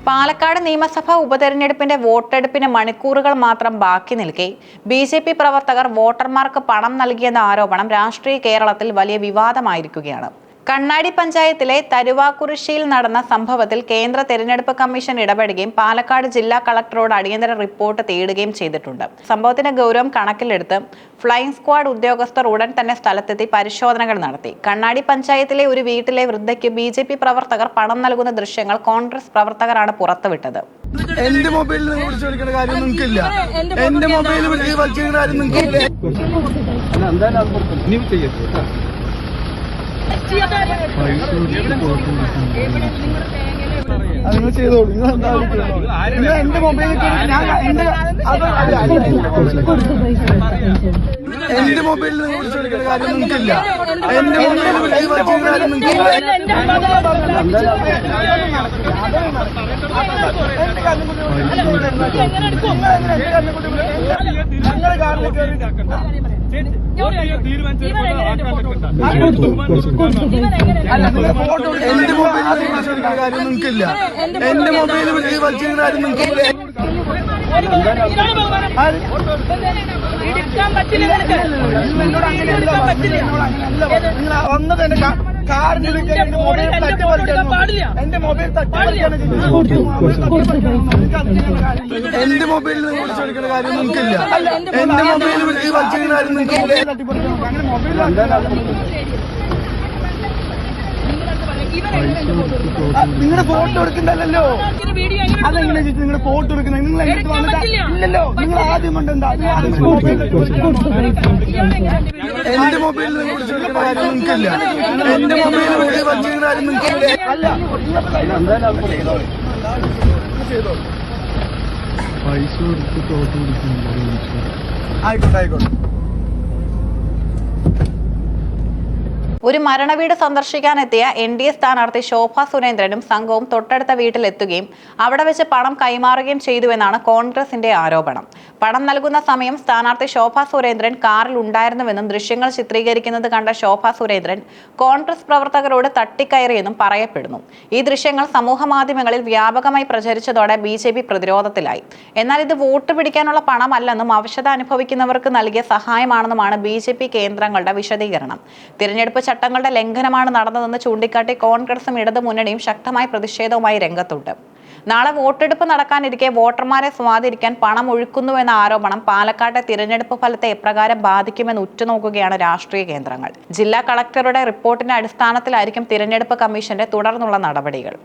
പാലക്കാട് നിയമസഭാ ഉപതെരഞ്ഞെടുപ്പിന്റെ വോട്ടെടുപ്പിന് മണിക്കൂറുകൾ മാത്രം ബാക്കി നിൽക്കെ ബി.ജെ.പി. പ്രവർത്തകർ വോട്ടർമാർക്ക് പണം നൽകിയെന്ന ആരോപണം രാഷ്ട്രീയ കേരളത്തിൽ വലിയ വിവാദമായിരിക്കുകയാണ്. കണ്ണാടി പഞ്ചായത്തിലെ തരുവാക്കുറിശ്ശിയിൽ നടന്ന സംഭവത്തിൽ കേന്ദ്ര തെരഞ്ഞെടുപ്പ് കമ്മീഷൻ ഇടപെടുകയും പാലക്കാട് ജില്ലാ കളക്ടറോട് അടിയന്തര റിപ്പോർട്ട് തേടുകയും ചെയ്തിട്ടുണ്ട്. സംഭവത്തിന്റെ ഗൗരവം കണക്കിലെടുത്ത് ഫ്ലൈയിംഗ് സ്ക്വാഡ് ഉദ്യോഗസ്ഥർ ഉടൻ തന്നെ സ്ഥലത്തെത്തി പരിശോധനകൾ നടത്തി. കണ്ണാടി പഞ്ചായത്തിലെ ഒരു വീട്ടിലെ വൃദ്ധയ്ക്ക് ബി.ജെ.പി. പ്രവർത്തകർ പണം നൽകുന്ന ദൃശ്യങ്ങൾ കോൺഗ്രസ് പ്രവർത്തകരാണ് പുറത്തുവിട്ടത്. എന്റെ മൊബൈലിൽ നിങ്ങൾ വിളിച്ചു ചോദിക്കേണ്ട കാര്യം നിങ്ങൾക്കില്ല. എന്റെ മൊബൈലിൽ വിളിച്ച് വലിച്ചിരുന്ന കാര്യം നിങ്ങൾക്കില്ല. അത് നിങ്ങൾ ചെയ്തോളൂ. നിങ്ങൾ എന്റെ മൊബൈലിൽ എന്റെ മൊബൈലിൽ നിങ്ങൾ വിളിച്ചു ചോദിക്കേണ്ട കാര്യം നിങ്ങൾക്കില്ല. എന്റെ മൊബൈലിൽ വിളിച്ച് വലിച്ചിരുന്ന കാര്യം നിങ്ങൾക്കില്ല. എന്റെ മൊബൈലിൽ വിളിച്ചെടുക്കുന്ന കാര്യം നിങ്ങൾക്കില്ല. എന്റെ മൊബൈലിൽ വിളിച്ച് വലിച്ചിരുന്ന കാര്യം നിങ്ങൾക്കില്ല. വന്നത് എന്റെ കാറിന്റെ മൊബൈൽ എന്റെ മൊബൈൽ എന്റെ മൊബൈലിൽ നിങ്ങൾ വിളിച്ചെടുക്കുന്ന കാര്യം നിങ്ങൾക്കില്ല. എന്റെ മൊബൈലിൽ വിളിച്ച് വലിച്ചിരുന്ന കാര്യം നിങ്ങൾക്കില്ല. നിങ്ങളുടെ ഫോട്ടോ എടുക്കണ്ടല്ലോ. അതെങ്ങനെ ചേച്ചി നിങ്ങളുടെ ഫോട്ടോ എടുക്കുന്നത്? നിങ്ങൾ എന്റെ ഇല്ലല്ലോ. നിങ്ങൾ ആദ്യം ഉണ്ടെന്താ എന്റെ മൊബൈലിൽ നിങ്ങൾ വിളിച്ചെടുക്കുന്ന കാര്യം നിങ്ങൾക്കില്ല. എന്റെ മൊബൈലിൽ വിളിച്ച് വലിച്ചിരുന്ന കാര്യം നിങ്ങൾക്കില്ല. അല്ല ചെയ്തോ. പൈസ കൊടുത്ത് ഫോട്ടോ എടുക്കുന്നുണ്ട്. ആയിക്കോട്ടെ. ഒരു മരണവീട് സന്ദർശിക്കാനെത്തിയ എൻ.ഡി.എ സ്ഥാനാർത്ഥി ശോഭാ സുരേന്ദ്രനും സംഘവും തൊട്ടടുത്ത വീട്ടിലെത്തുകയും അവിടെ വെച്ച് പണം കൈമാറുകയും ചെയ്തുവെന്നാണ് കോൺഗ്രസിന്റെ ആരോപണം. പണം നൽകുന്ന സമയം സ്ഥാനാർത്ഥി ശോഭാ സുരേന്ദ്രൻ കാറിൽ ഉണ്ടായിരുന്നുവെന്നും ദൃശ്യങ്ങൾ ചിത്രീകരിക്കുന്നത് കണ്ട ശോഭാ സുരേന്ദ്രൻ കോൺഗ്രസ് പ്രവർത്തകരോട് തട്ടിക്കയറിയെന്നും പറയപ്പെടുന്നു. ഈ ദൃശ്യങ്ങൾ സമൂഹമാധ്യമങ്ങളിൽ വ്യാപകമായി പ്രചരിച്ചതോടെ ബി.ജെ.പി. പ്രതിരോധത്തിലായി. എന്നാൽ ഇത് വോട്ട് പിടിക്കാനുള്ള പണമല്ലെന്നും അവശത അനുഭവിക്കുന്നവർക്ക് നൽകിയ സഹായമാണെന്നുമാണ് ബി.ജെ.പി. കേന്ദ്രങ്ങളുടെ വിശദീകരണം. തിരഞ്ഞെടുപ്പ് ചട്ടങ്ങളുടെ ലംഘനമാണ് നടന്നതെന്ന് ചൂണ്ടിക്കാട്ടി കോൺഗ്രസും ഇടതുമുന്നണിയും ശക്തമായ പ്രതിഷേധവുമായി രംഗത്തുണ്ട്. നാളെ വോട്ടെടുപ്പ് നടക്കാനിരിക്കെ വോട്ടർമാരെ സ്വാധീനിക്കാൻ പണം ഒഴുക്കുന്നുവെന്ന ആരോപണം പാലക്കാട്ടെ തിരഞ്ഞെടുപ്പ് ഫലത്തെ എപ്രകാരം ബാധിക്കുമെന്ന് ഉറ്റുനോക്കുകയാണ് രാഷ്ട്രീയ കേന്ദ്രങ്ങൾ. ജില്ലാ കളക്ടറുടെ റിപ്പോർട്ടിന്റെ അടിസ്ഥാനത്തിലായിരിക്കും തിരഞ്ഞെടുപ്പ് കമ്മീഷന്റെ തുടർന്നുള്ള നടപടികൾ.